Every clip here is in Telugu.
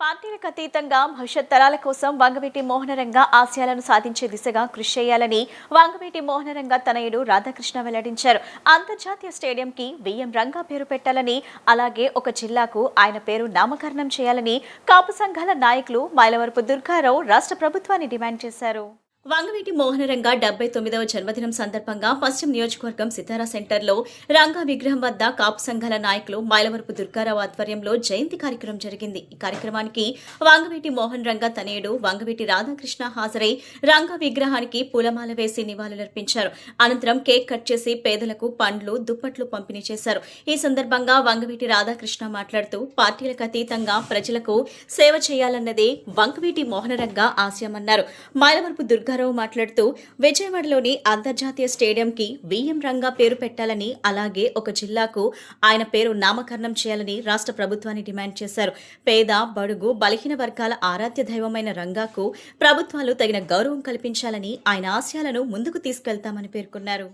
పార్టీలకు అతీతంగా భవిష్యత్ తరాల కోసం వంగవీటి మోహనరంగ ఆశయాలను సాధించే దిశగా కృషి చేయాలని వంగవీటి మోహనరంగ తనయుడు రాధాకృష్ణ వెల్లడించారు. అంతర్జాతీయ స్టేడియంకి విఎం రంగా పేరు పెట్టాలని, అలాగే ఒక జిల్లాకు ఆయన పేరు నామకరణం చేయాలని కాపు సంఘాల నాయకులు మైలవరపు దుర్గారావు రాష్ట్ర ప్రభుత్వాన్ని డిమాండ్ చేశారు. వంగవీటి మోహనరంగ 79వ జన్మదినం సందర్భంగా పశ్చిమ నియోజకవర్గం సితారా సెంటర్లో రంగా విగ్రహం వద్ద కాపు సంఘాల నాయకులు మైలవరపు దుర్గారావు ఆధ్వర్యంలో జయంతి కార్యక్రమం జరిగింది. ఈ కార్యక్రమానికి వంగవీటి మోహన్ రంగ తనయుడు వంగవీటి రాధాకృష్ణ హాజరై రంగా విగ్రహానికి పూలమాల వేసి నివాళులర్పించారు. అనంతరం కేక్ కట్ చేసి పేదలకు పండ్లు, దుప్పట్లు పంపిణీ చేశారు. ఈ సందర్భంగా వంగవీటి రాధాకృష్ణ మాట్లాడుతూ పార్టీలకు అతీతంగా ప్రజలకు సేవ చేయాలన్నదే వంగవీటి మోహనరంగ ఆశయమన్నారు. మైలవరపు దుర్గారావు మాట్లాడుతూ విజయవాడలోని అంతర్జాతీయ స్టేడియంకి విఎం రంగా పేరు పెట్టాలని, అలాగే ఒక జిల్లాకు ఆయన పేరు నామకరణం చేయాలని రాష్ట్ర ప్రభుత్వాన్ని డిమాండ్ చేశారు. పేద, బడుగు, బలహీన వర్గాల ఆరాధ్య దైవమైన రంగాకు ప్రభుత్వాలు తగిన గౌరవం కల్పించాలని, ఆయన ఆశయాలను ముందుకు తీసుకెళ్తామని పేర్కొన్నారు.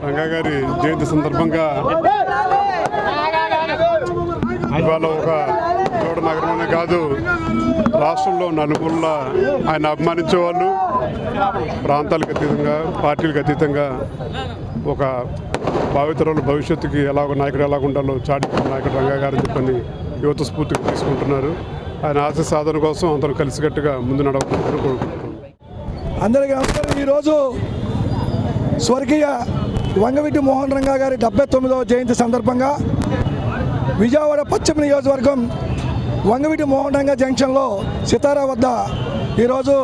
రంగా గారి జయంతి సందర్భంగా ఇవాళ ఒక చోట నగరంలోనే కాదు, రాష్ట్రంలో నలుగురులా ఆయన అభిమానించే వాళ్ళు ప్రాంతాలకు అతీతంగా, పార్టీలకు అతీతంగా ఒక భావితరాల భవిష్యత్తుకి నాయకుడు ఎలాగుండాలో చాటి నాయకుడు రంగా గారని చెప్పని యువత స్ఫూర్తికి తీసుకుంటున్నారు. ఆయన ఆశ సాధన కోసం అందరూ కలిసికట్టుగా ముందు నడవాలని కోరుకుంటున్నారు. అందరికీ నమస్కారం. ఈరోజు స్వర్గీయ వంగవీటి మోహన్ రంగా గారి 79వ జయంతి సందర్భంగా విజయవాడ పశ్చిమ నియోజకవర్గం వంగవీటి మోహన్ రంగా జంక్షన్లో సితారా వద్ద ఈరోజు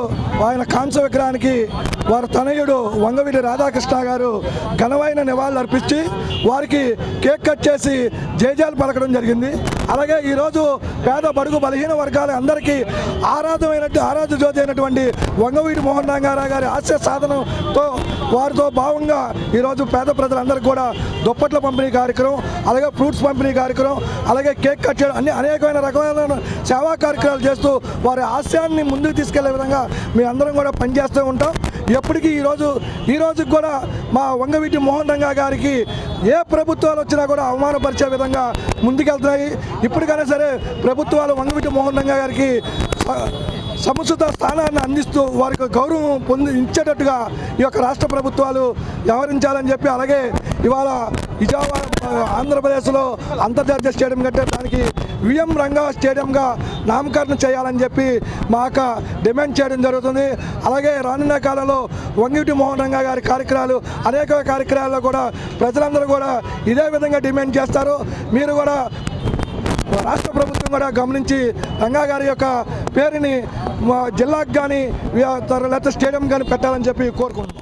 ఆయన కాంస్య విగ్రహానికి వారి తనయుడు వంగవీటి రాధాకృష్ణ గారు ఘనమైన నివాళులు అర్పించి వారికి కేక్ కట్ చేసి జయజాలు పలకడం జరిగింది. అలాగే ఈరోజు పేద, బడుగు, బలహీన వర్గాల అందరికీ ఆరాధ్య జ్యోతి అయినటువంటి వంగవీటి మోహన్ రంగారావు గారి ఆశయ సాధనతో వారితో భావంగా ఈరోజు పేద ప్రజలందరికీ కూడా దుప్పట్ల పంపిణీ కార్యక్రమం, అలాగే ఫ్రూట్స్ పంపిణీ కార్యక్రమం, అలాగే కేక్ కట్ చేయడం, అనేకమైన రకమైన సేవా కార్యక్రమాలు చేస్తూ వారి ఆశయాన్ని ముందుకు తీసుకెళ్లే విధంగా మీ అందరం కూడా పనిచేస్తూ ఉంటాం. ఎప్పటికీ ఈరోజు కూడా మా వంగవీటి మోహన్ రంగా గారికి ఏ ప్రభుత్వాలు వచ్చినా కూడా అవమానపరిచే విధంగా ముందుకెళ్తున్నాయి. ఇప్పటికైనా సరే ప్రభుత్వాలు వంగవీటి మోహన్ రంగా గారికి సముచిత స్థానాన్ని అందిస్తూ వారికి గౌరవం ఇచ్చేటట్టుగా ఈ యొక్క రాష్ట్ర ప్రభుత్వాలు వ్యవహరించాలని చెప్పి, అలాగే ఇవాళ విజయవాడ ఆంధ్రప్రదేశ్లో అంతర్జాతీయ స్టేడియం కట్టే దానికి విఎం రంగా స్టేడియంగా నామకరణం చేయాలని చెప్పి మా యొక్క డిమాండ్ చేయడం జరుగుతుంది. అలాగే రానున్న కాలంలో వంగవీటి మోహన్ రంగా గారి అనేక కార్యక్రమాల్లో కూడా ప్రజలందరూ కూడా ఇదే విధంగా డిమాండ్ చేస్తారు. మీరు కూడా రాష్ట్ర ప్రభుత్వం కూడా గమనించి రంగా గారి యొక్క పేరుని జిల్లాకు కానీ లేకపోతే స్టేడియం కానీ పెట్టాలని చెప్పి కోరుకుంటున్నాం.